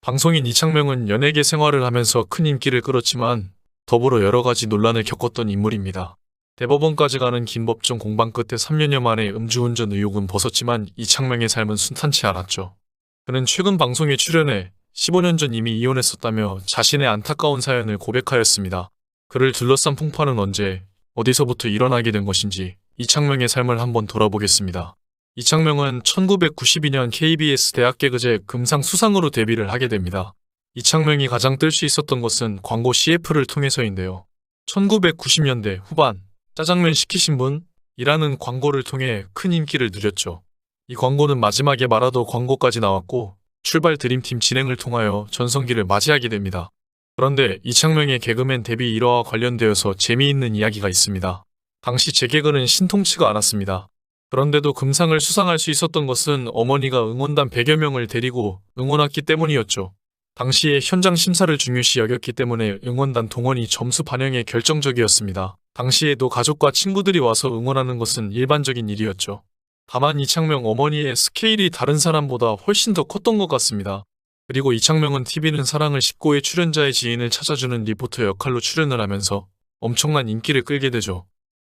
방송인 이창명은 연예계 생활을 하면서 큰 인기를 끌었지만 더불어 여러 가지 논란을 겪었던 인물입니다. 대법원까지 가는 긴 법정 공방 끝에 3년여 만에 음주운전 의혹은 벗었지만 이창명의 삶은 순탄치 않았죠. 그는 최근 방송에 출연해 15년 전 이미 이혼했었다며 자신의 안타까운 사연을 고백하였습니다. 그를 둘러싼 풍파는 언제, 어디서부터 일어나게 된 것인지 이창명의 삶을 한번 돌아보겠습니다. 이창명은 1992년 KBS 대학개그제 금상수상으로 데뷔를 하게 됩니다. 이창명이 가장 뜰 수 있었던 것은 광고 CF를 통해서인데요. 1990년대 후반 짜장면 시키신 분? 이라는 광고를 통해 큰 인기를 누렸죠. 이 광고는 마지막에 마라도 광고까지 나왔고 출발 드림팀 진행을 통하여 전성기를 맞이하게 됩니다. 그런데 이창명의 개그맨 데뷔 일화와 관련되어서 재미있는 이야기가 있습니다. 당시 제 개그는 신통치가 않았습니다. 그런데도 금상을 수상할 수 있었던 것은 어머니가 응원단 100여 명을 데리고 응원했기 때문이었죠. 당시에 현장 심사를 중요시 여겼기 때문에 응원단 동원이 점수 반영에 결정적이었습니다. 당시에도 가족과 친구들이 와서 응원하는 것은 일반적인 일이었죠. 다만 이창명 어머니의 스케일이 다른 사람보다 훨씬 더 컸던 것 같습니다. 그리고 이창명은 TV는 사랑을 19회 출연자의 지인을 찾아주는 리포터 역할로 출연을 하면서 엄청난 인기를 끌게 되죠.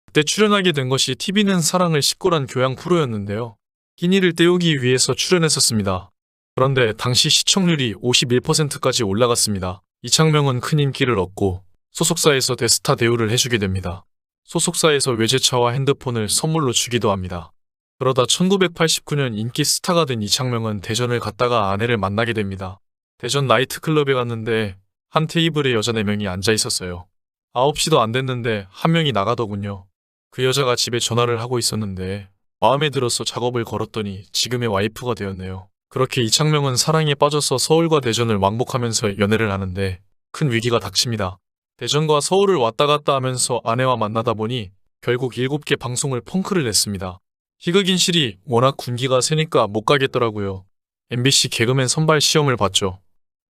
그때 출연하게 된 것이 TV는 사랑을 19란 교양 프로였는데요. 끼니를 때우기 위해서 출연했었습니다. 그런데 당시 시청률이 51%까지 올라갔습니다. 이창명은 큰 인기를 얻고 소속사에서 대스타 대우를 해주게 됩니다. 소속사에서 외제차와 핸드폰을 선물로 주기도 합니다. 그러다 1989년 인기 스타가 된 이창명은 대전을 갔다가 아내를 만나게 됩니다. 대전 나이트클럽에 갔는데 한 테이블에 여자 4명이 앉아 있었어요. 9시도 안 됐는데 한 명이 나가더군요. 그 여자가 집에 전화를 하고 있었는데 마음에 들어서 작업을 걸었더니 지금의 와이프가 되었네요. 그렇게 이창명은 사랑에 빠져서 서울과 대전을 왕복하면서 연애를 하는데 큰 위기가 닥칩니다. 대전과 서울을 왔다 갔다 하면서 아내와 만나다 보니 결국 7개 방송을 펑크를 냈습니다. 희극인실이 워낙 군기가 세니까 못 가겠더라고요. MBC 개그맨 선발 시험을 봤죠.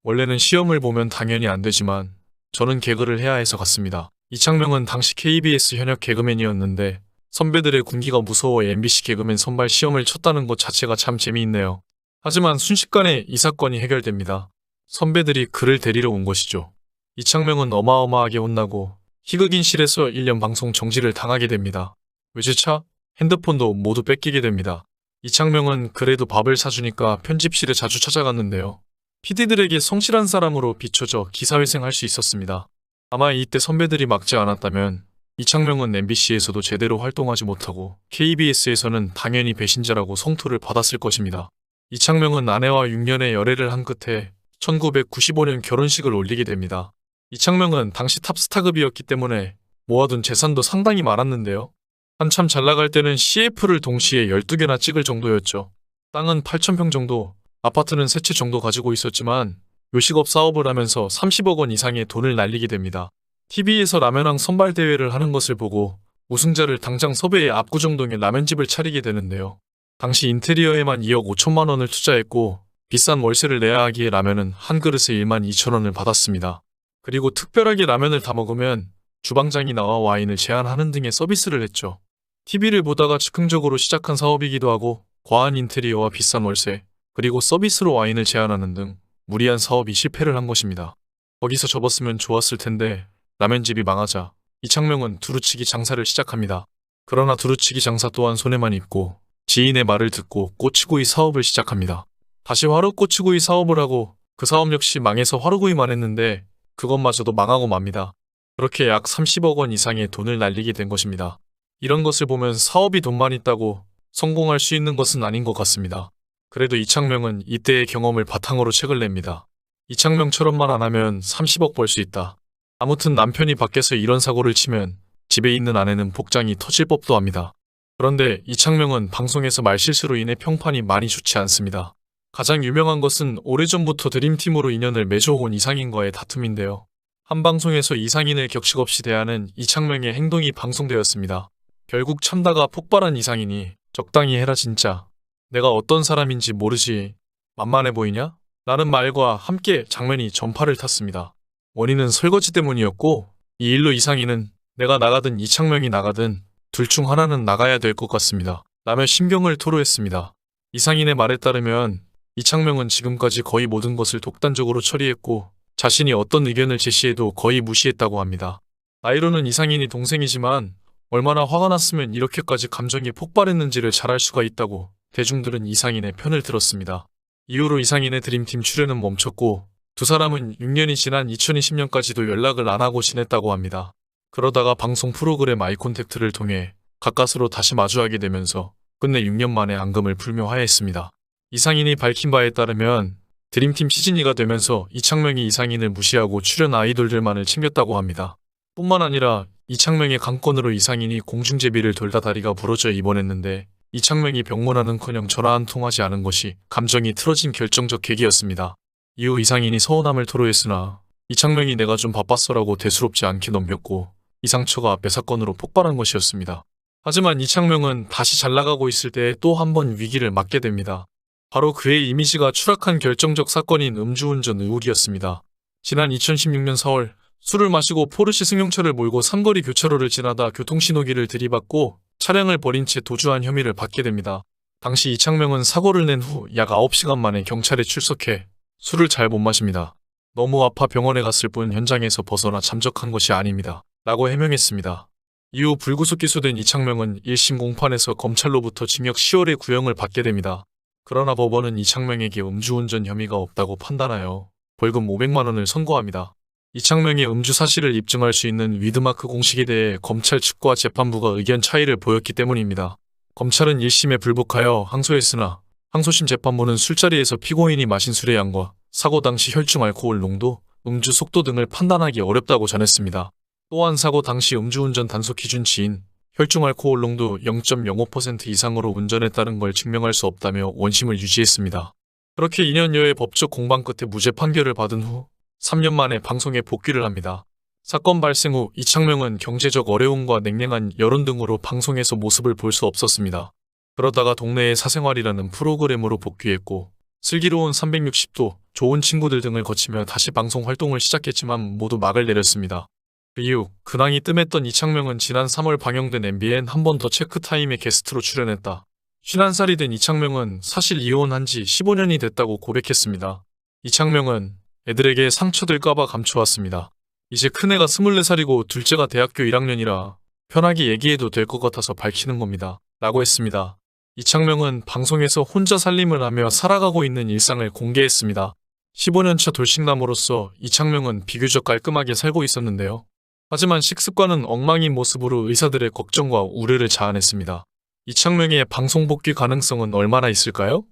원래는 시험을 보면 당연히 안 되지만 저는 개그를 해야 해서 갔습니다. 이창명은 당시 KBS 현역 개그맨이었는데 선배들의 군기가 무서워 MBC 개그맨 선발 시험을 쳤다는 것 자체가 참 재미있네요. 하지만 순식간에 이 사건이 해결됩니다. 선배들이 그를 데리러 온 것이죠. 이창명은 어마어마하게 혼나고 희극인실에서 1년 방송 정지를 당하게 됩니다. 외제차, 핸드폰도 모두 뺏기게 됩니다. 이창명은 그래도 밥을 사주니까 편집실에 자주 찾아갔는데요. PD들에게 성실한 사람으로 비춰져 기사회생할 수 있었습니다. 아마 이때 선배들이 막지 않았다면 이창명은 MBC에서도 제대로 활동하지 못하고 KBS에서는 당연히 배신자라고 성토를 받았을 것입니다. 이창명은 아내와 6년의 열애를 한 끝에 1995년 결혼식을 올리게 됩니다. 이창명은 당시 탑스타급이었기 때문에 모아둔 재산도 상당히 많았는데요. 한참 잘 나갈 때는 CF를 동시에 12개나 찍을 정도였죠. 땅은 8,000평 정도, 아파트는 3채 정도 가지고 있었지만 요식업 사업을 하면서 30억 원 이상의 돈을 날리게 됩니다. TV에서 라면왕 선발대회를 하는 것을 보고 우승자를 당장 섭외해 압구정동에 라면집을 차리게 되는데요. 당시 인테리어에만 2억 5천만 원을 투자했고 비싼 월세를 내야 하기에 라면은 한 그릇에 1만 2천 원을 받았습니다. 그리고 특별하게 라면을 다 먹으면 주방장이 나와 와인을 제안하는 등의 서비스를 했죠. TV를 보다가 즉흥적으로 시작한 사업이기도 하고 과한 인테리어와 비싼 월세, 그리고 서비스로 와인을 제안하는 등 무리한 사업이 실패를 한 것입니다. 거기서 접었으면 좋았을 텐데 라면집이 망하자 이창명은 두루치기 장사를 시작합니다. 그러나 두루치기 장사 또한 손해만 입고 지인의 말을 듣고 꼬치구이 사업을 시작합니다. 다시 화로꼬치구이 사업을 하고 그 사업 역시 망해서 화로구이만 했는데 그것마저도 망하고 맙니다. 그렇게 약 30억 원 이상의 돈을 날리게 된 것입니다. 이런 것을 보면 사업이 돈만 있다고 성공할 수 있는 것은 아닌 것 같습니다. 그래도 이창명은 이때의 경험을 바탕으로 책을 냅니다. 이창명처럼만 안 하면 30억 벌 수 있다. 아무튼 남편이 밖에서 이런 사고를 치면 집에 있는 아내는 복장이 터질 법도 합니다. 그런데 이창명은 방송에서 말실수로 인해 평판이 많이 좋지 않습니다. 가장 유명한 것은 오래전부터 드림팀으로 인연을 맺어온 이상인과의 다툼인데요. 한 방송에서 이상인을 격식 없이 대하는 이창명의 행동이 방송되었습니다. 결국 참다가 폭발한 이상인이 적당히 해라 진짜. 내가 어떤 사람인지 모르지. 만만해 보이냐? 라는 말과 함께 장면이 전파를 탔습니다. 원인은 설거지 때문이었고 이 일로 이상인은 내가 나가든 이창명이 나가든 둘 중 하나는 나가야 될 것 같습니다. 라며 심경을 토로했습니다. 이상인의 말에 따르면 이창명은 지금까지 거의 모든 것을 독단적으로 처리했고 자신이 어떤 의견을 제시해도 거의 무시했다고 합니다. 나이로는 이상인이 동생이지만 얼마나 화가 났으면 이렇게까지 감정이 폭발했는지를 잘 알 수가 있다고 대중들은 이상인의 편을 들었습니다. 이후로 이상인의 드림팀 출연은 멈췄고 두 사람은 6년이 지난 2020년까지도 연락을 안 하고 지냈다고 합니다. 그러다가 방송 프로그램 아이콘택트를 통해 가까스로 다시 마주하게 되면서 끝내 6년 만에 앙금을 불묘하였습니다. 이상인이 밝힌 바에 따르면 드림팀 시즌2가 되면서 이창명이 이상인을 무시하고 출연 아이돌들만을 챙겼다고 합니다. 뿐만 아니라 이창명의 강권으로 이상인이 공중제비를 돌다 다리가 부러져 입원했는데 이창명이 병문안은커녕 전화 한 통하지 않은 것이 감정이 틀어진 결정적 계기였습니다. 이후 이상인이 서운함을 토로했으나 이창명이 내가 좀 바빴어라고 대수롭지 않게 넘겼고 이 상처가 매사건으로 폭발한 것이었습니다. 하지만 이창명은 다시 잘 나가고 있을 때 또 한 번 위기를 맞게 됩니다. 바로 그의 이미지가 추락한 결정적 사건인 음주운전 의혹이었습니다. 지난 2016년 4월 술을 마시고 포르쉐 승용차를 몰고 삼거리 교차로를 지나다 교통신호기를 들이받고 차량을 버린 채 도주한 혐의를 받게 됩니다. 당시 이창명은 사고를 낸 후 약 9시간 만에 경찰에 출석해 술을 잘 못 마십니다. 너무 아파 병원에 갔을 뿐 현장에서 벗어나 잠적한 것이 아닙니다. 라고 해명했습니다. 이후 불구속 기소된 이창명은 1심 공판에서 검찰로부터 징역 10월의 구형을 받게 됩니다. 그러나 법원은 이창명에게 음주운전 혐의가 없다고 판단하여 벌금 500만 원을 선고합니다. 이창명의 음주 사실을 입증할 수 있는 위드마크 공식에 대해 검찰 측과 재판부가 의견 차이를 보였기 때문입니다. 검찰은 1심에 불복하여 항소했으나 항소심 재판부는 술자리에서 피고인이 마신 술의 양과 사고 당시 혈중 알코올 농도, 음주 속도 등을 판단하기 어렵다고 전했습니다. 또한 사고 당시 음주운전 단속 기준치인 혈중 알코올 농도 0.05% 이상으로 운전했다는 걸 증명할 수 없다며 원심을 유지했습니다. 그렇게 2년여의 법적 공방 끝에 무죄 판결을 받은 후 3년 만에 방송에 복귀를 합니다. 사건 발생 후 이창명은 경제적 어려움과 냉랭한 여론 등으로 방송에서 모습을 볼 수 없었습니다. 그러다가 동네의 사생활이라는 프로그램으로 복귀했고 슬기로운 360도, 좋은 친구들 등을 거치며 다시 방송 활동을 시작했지만 모두 막을 내렸습니다. 그 이후 근황이 뜸했던 이창명은 지난 3월 방영된 MBN 한 번 더 체크타임에 게스트로 출연했다. 51살이 된 이창명은 사실 이혼한 지 15년이 됐다고 고백했습니다. 이창명은 애들에게 상처될까봐 감춰왔습니다. 이제 큰애가 24살이고 둘째가 대학교 1학년이라 편하게 얘기해도 될 것 같아서 밝히는 겁니다. 라고 했습니다. 이창명은 방송에서 혼자 살림을 하며 살아가고 있는 일상을 공개했습니다. 15년차 돌싱남으로서 이창명은 비교적 깔끔하게 살고 있었는데요. 하지만 식습관은 엉망인 모습으로 의사들의 걱정과 우려를 자아냈습니다. 이창명의 방송 복귀 가능성은 얼마나 있을까요?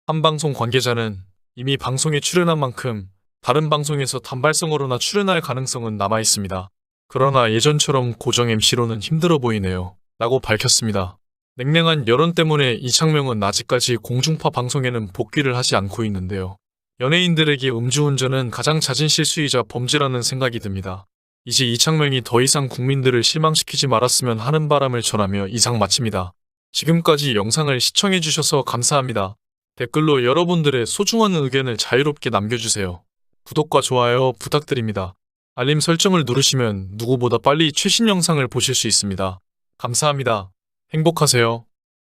한 방송 관계자는 이미 방송에 출연한 만큼 다른 방송에서 단발성으로나 출연할 가능성은 남아있습니다. 그러나 예전처럼 고정 MC로는 힘들어 보이네요. 라고 밝혔습니다. 냉랭한 여론 때문에 이창명은 아직까지 공중파 방송에는 복귀를 하지 않고 있는데요. 연예인들에게 음주운전은 가장 잦은 실수이자 범죄라는 생각이 듭니다. 이제 이창명이 더 이상 국민들을 실망시키지 말았으면 하는 바람을 전하며 이상 마칩니다. 지금까지 영상을 시청해주셔서 감사합니다. 댓글로 여러분들의 소중한 의견을 자유롭게 남겨주세요. 구독과 좋아요 부탁드립니다. 알림 설정을 누르시면 누구보다 빨리 최신 영상을 보실 수 있습니다. 감사합니다. 행복하세요.